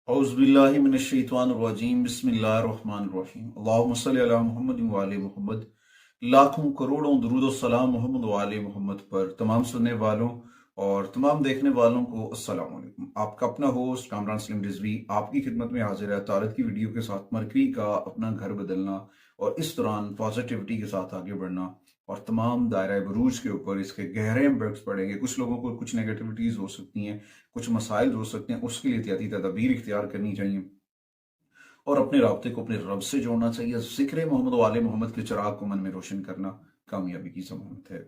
औज़ुबिल्लाहिमिनश्शैतानिर्रजीम बिस्मिल्लाहिर्रहमानिर्रहीम अल्लाहुम्मा सल्लि अला मुहम्मद व आले मुहम्मद। लाखों करोड़ों दुरूद और सलाम मोहम्मद व आले मोहम्मद पर तमाम सुनने वालों और तमाम देखने वालों को अस्सलाम वालेकुम। आपका अपना होस्ट कामरान सलीम रिजवी आपकी खिदमत में हाजिर है तारत की वीडियो के साथ। मरकरी का अपना घर बदलना और इस दौरान पॉजिटिविटी के साथ आगे बढ़ना और तमाम दायरा बुरूज के ऊपर इसके गहरे इम्पैक्ट्स पड़ेंगे। कुछ लोगों को कुछ नेगेटिविटीज़ हो सकती हैं, कुछ मसाइल हो सकते हैं, उसके लिए एहतियाती तदाबीर इख्तियार करनी चाहिए और अपने राब्ते को अपने रब से जोड़ना चाहिए। जिक्र मोहम्मद वाले मोहम्मद के चिराग को मन में रोशन करना कामयाबी की जमानत है।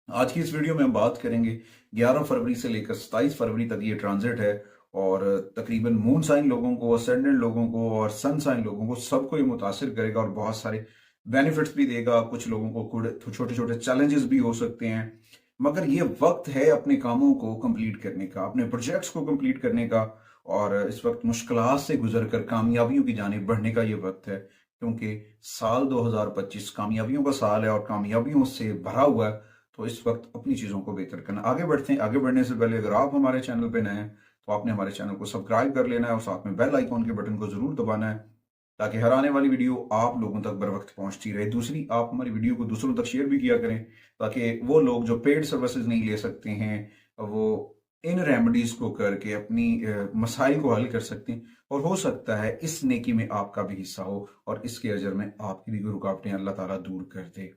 आज की इस वीडियो में हम बात करेंगे 11 फरवरी से लेकर 27 फरवरी तक ये ट्रांजिट है और तकरीबन मून साइन लोगों को, असेंडेंट लोगों को और सन साइन लोगों को सबको ये मुतासिर करेगा और बहुत सारे बेनिफिट्स भी देगा। कुछ लोगों को छोटे छोटे चैलेंजेस भी हो सकते हैं, मगर ये वक्त है अपने कामों को कंप्लीट करने का, अपने प्रोजेक्ट्स को कंप्लीट करने का और इस वक्त मुश्किलात से गुजर कर कामयाबियों की जानिब बढ़ने का ये वक्त है। क्योंकि साल 2025 कामयाबियों का साल है और कामयाबियों से भरा हुआ है। तो इस वक्त अपनी चीज़ों को बेहतर करना। आगे बढ़ते हैं। आगे बढ़ने से पहले अगर आप हमारे चैनल पे नए हैं तो आपने हमारे चैनल को सब्सक्राइब कर लेना है और साथ में बेल आइकॉन के बटन को जरूर दबाना है ताकि हर आने वाली वीडियो आप लोगों तक बर वक्त पहुंचती रहे। दूसरी, आप हमारी वीडियो को दूसरों तक शेयर भी किया करें ताकि वो लोग जो पेड सर्विसेज नहीं ले सकते हैं वो इन रेमेडीज को करके अपनी मसाइल को हल कर सकते हैं और हो सकता है इस नेकी में आपका भी हिस्सा हो और इसके अजर में आपकी भी रुकावटें अल्लाह ताला दूर कर दे।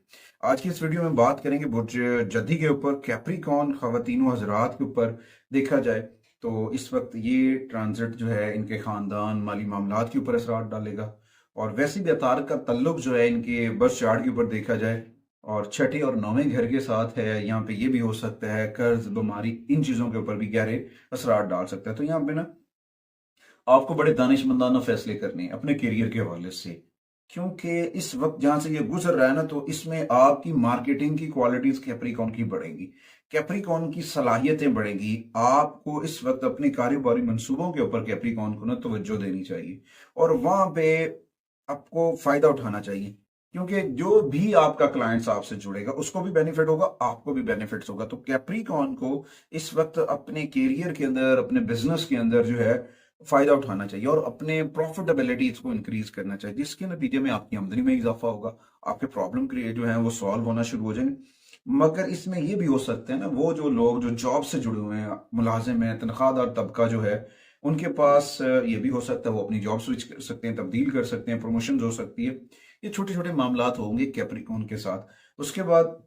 आज की इस वीडियो में बात करेंगे बुर्ज जद्दी के ऊपर, कैप्रिकॉर्न खवातीनों हजरात के ऊपर। देखा जाए तो इस वक्त ये ट्रांजिट जो है इनके खानदान माली मामलात के ऊपर असरार डालेगा और वैसे भी अतार का तल्लुक जो है इनके बर्थ चार्ट के ऊपर देखा जाए और छठे और नौवें घर के साथ है। यहाँ पे ये भी हो सकता है कर्ज, बीमारी, इन चीजों के ऊपर भी गहरे असरार डाल सकता है। तो यहाँ पे ना आपको बड़े दानिशमंदाना फैसले करने हैं अपने करियर के हवाले से, क्योंकि इस वक्त जहां से ये गुजर रहा है ना तो इसमें आपकी मार्केटिंग की क्वालिटीज कैप्रिकॉर्न की बढ़ेंगी, कैप्रिकॉर्न की सलाहियतें बढ़ेंगी। आपको इस वक्त अपने कारोबारी मंसूबों के ऊपर कैप्रिकॉर्न को ना तवज्जो देनी चाहिए और वहां पे आपको फायदा उठाना चाहिए, क्योंकि जो भी आपका क्लाइंट्स आपसे जुड़ेगा उसको भी बेनिफिट होगा, आपको भी बेनिफिट्स होगा। तो कैप्रिकॉर्न को इस वक्त अपने करियर के अंदर, अपने बिजनेस के अंदर जो है फायदा उठाना चाहिए और अपने प्रॉफिटेबिलिटी इसको इंक्रीज करना चाहिए, जिसके नतीजे में आपकी आमदनी में इजाफा होगा, आपके प्रॉब्लम क्रिएट जो है वो सॉल्व होना शुरू हो जाएंगे। मगर इसमें ये भी हो सकते हैं ना, वो जो लोग जो जॉब से जुड़े हुए हैं, मुलाजिम है, तनख्वाहदार तबका जो है, उनके पास ये भी हो सकता है वो अपनी जॉब स्विच कर सकते हैं, तब्दील कर सकते हैं, प्रमोशन हो सकती है। ये छोटे छोटे मामलात होंगे कैप्रिकॉर्न के साथ। उसके बाद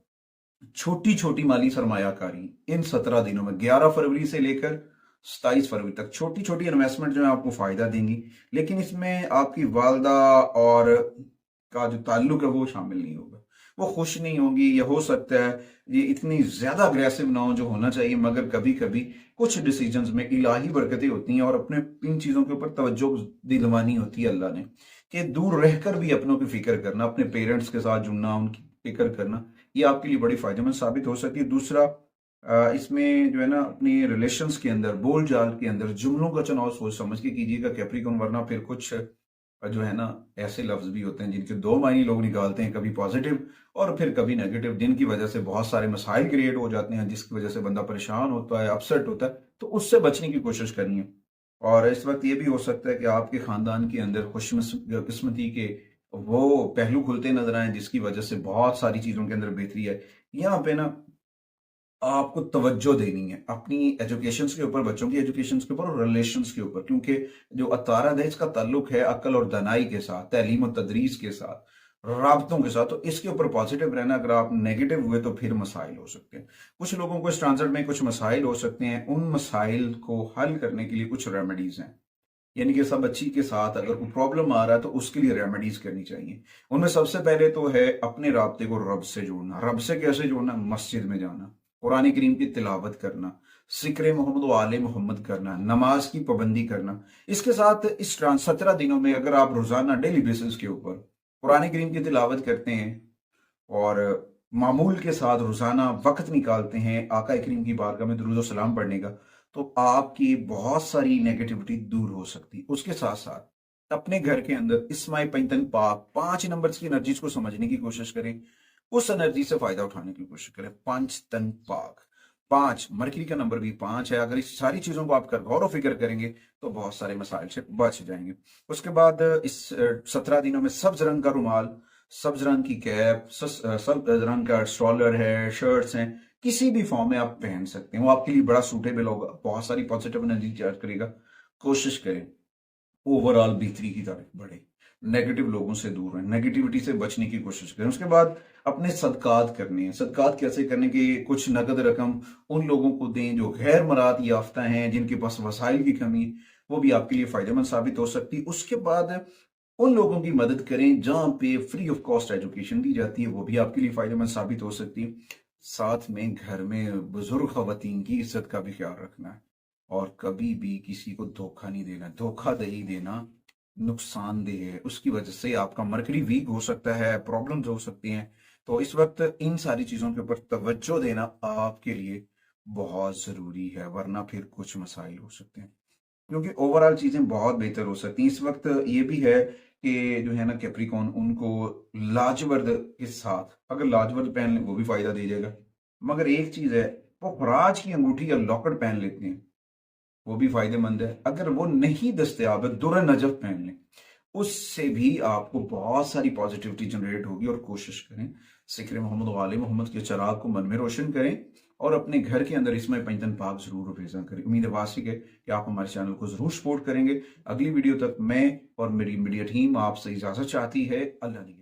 छोटी छोटी माली सरमायाकारी इन 17 दिनों में 11 फरवरी से लेकर 27 फरवरी तक छोटी छोटी इन्वेस्टमेंट जो है आपको फायदा देंगी, लेकिन इसमें आपकी वालदा और का जो ताल्लुक है वो शामिल नहीं होगा। वो खुश नहीं होंगी, या हो सकता है ये इतनी ज्यादा अग्रेसिव ना हो जो होना चाहिए, मगर कभी कभी कुछ डिसीजंस में इलाही बरकतें होती हैं और अपने इन चीजों के ऊपर तवज्जो दिलवानी होती है अल्लाह ने, कि दूर रहकर भी अपनों की फिक्र करना, अपने पेरेंट्स के साथ जुड़ना, उनकी फिक्र करना, ये आपके लिए बड़ी फायदेमंद साबित हो सकती है। दूसरा, इसमें जो है ना अपने रिलेशंस के अंदर, बोल चाल के अंदर जुमलों का चुनाव सोच समझ के कीजिएगा कैप्रिकॉर्न, वरना फिर कुछ जो है ना ऐसे लफ्ज भी होते हैं जिनके दो मायने लोग निकालते हैं, कभी पॉजिटिव और फिर कभी नेगेटिव, जिनकी वजह से बहुत सारे मसाइल क्रिएट हो जाते हैं, जिसकी वजह से बंदा परेशान होता है, अपसेट होता है। तो उससे बचने की कोशिश करनी है। और इस वक्त ये भी हो सकता है कि आपके खानदान के अंदर खुशकिस्मती के वो पहलू खुलते नजर आए जिसकी वजह से बहुत सारी चीजों के अंदर बेहतरी है। यहाँ पे ना आपको तवज्जो देनी है अपनी एजुकेशन के ऊपर, बच्चों की एजुकेशन के ऊपर और रिलेशंस के ऊपर, क्योंकि जो अतारद है इसका ताल्लुक है अक्ल और दनाई के साथ, तालीम और तदरीस के साथ, राबतों के साथ। तो इसके ऊपर पॉजिटिव रहना। अगर आप नेगेटिव हुए तो फिर मसाइल हो सकते हैं। कुछ लोगों को इस ट्रांजिट में कुछ मसाइल हो सकते हैं, उन मसाइल को हल करने के लिए कुछ रेमेडीज हैं, यानी कि सब अच्छी के साथ अगर कोई प्रॉब्लम आ रहा है तो उसके लिए रेमेडीज करनी चाहिए। उनमें सबसे पहले तो है अपने राब्ते को रब से जोड़ना। रब से कैसे जोड़ना? मस्जिद में जाना, कुरान करीम की तिलावत करना, जिक्र मोहम्मद व आले मोहम्मद करना, नमाज की पाबंदी करना। इसके साथ इस 17 दिनों में अगर आप रोजाना डेली बेसिस के ऊपर कुरान करीम की तिलावत करते हैं और मामूल के साथ रोजाना वक्त निकालते हैं आका करीम की बारगाह में दुरूद और सलाम पढ़ने का, तो आपकी बहुत सारी नेगेटिविटी दूर हो सकती है। उसके साथ साथ अपने घर के अंदर इस्माई पैंतन पाक 5 नंबर्स की एनर्जीज को समझने की कोशिश करें, उस एनर्जी से फायदा उठाने की कोशिश करें। 5 तन पाक, 5, मरकरी का नंबर भी 5 है। अगर इस सारी चीजों को आप गौर फिक्र करेंगे तो बहुत सारे मसाइल से बच जाएंगे। उसके बाद इस 17 दिनों में सब्ज रंग का रुमाल, सब्ज रंग की कैप, सब्ज रंग का स्ट्रॉलर है, शर्ट्स हैं, किसी भी फॉर्म में आप पहन सकते हैं, वो आपके लिए बड़ा सूटेबल होगा, बहुत सारी पॉजिटिव एनर्जी चार्ज करेगा। कोशिश करें ओवरऑल बेहतरी की तरफ बढ़े, नेगेटिव लोगों से दूर रहें, नेगेटिविटी से बचने की कोशिश करें। उसके बाद अपने सदकात करने हैं। सदकात कैसे करने की? कुछ नगद रकम उन लोगों को दें जो गैर मरात याफ्ता हैं, जिनके पास वसाइल की कमी, वो भी आपके लिए फायदेमंद साबित हो सकती है। उसके बाद उन लोगों की मदद करें जहां पे फ्री ऑफ कॉस्ट एजुकेशन दी जाती है, वो भी आपके लिए फायदेमंद साबित हो सकती है। साथ में घर में बुजुर्ग खवातीन की इज्जत का भी ख्याल रखना है और कभी भी किसी को धोखा नहीं देना। धोखाधड़ी देना नुकसानदेह है, उसकी वजह से आपका मरकरी वीक हो सकता है, प्रॉब्लम्स हो सकती हैं। तो इस वक्त इन सारी चीजों के ऊपर तवज्जो देना आपके लिए बहुत जरूरी है, वरना फिर कुछ मसाइल हो सकते हैं, क्योंकि ओवरऑल चीजें बहुत बेहतर हो सकती हैं। इस वक्त ये भी है कि जो है ना कैप्रिकॉन, उनको लाजवर्द के साथ अगर लाजवर्द पहन लें वो भी फायदा दे जाएगा। मगर एक चीज है, वो राज की अंगूठी या लॉकेट पहन लेते हैं, वो भी फायदेमंद है। अगर वो नहीं दस्तयाब है, दुर नजफ पहन लें, उससे भी आपको बहुत सारी पॉजिटिविटी जनरेट होगी। और कोशिश करें सिक्र मोहम्मद वाले मोहम्मद के चराग को मन में रोशन करें और अपने घर के अंदर इसमें पंजतन पाक जरूर भेजा करें। उम्मीद है वासिक है कि आप हमारे चैनल को जरूर सपोर्ट करेंगे। अगली वीडियो तक मैं और मेरी मीडिया टीम आपसे इजाजत चाहती है। अल्लाह ने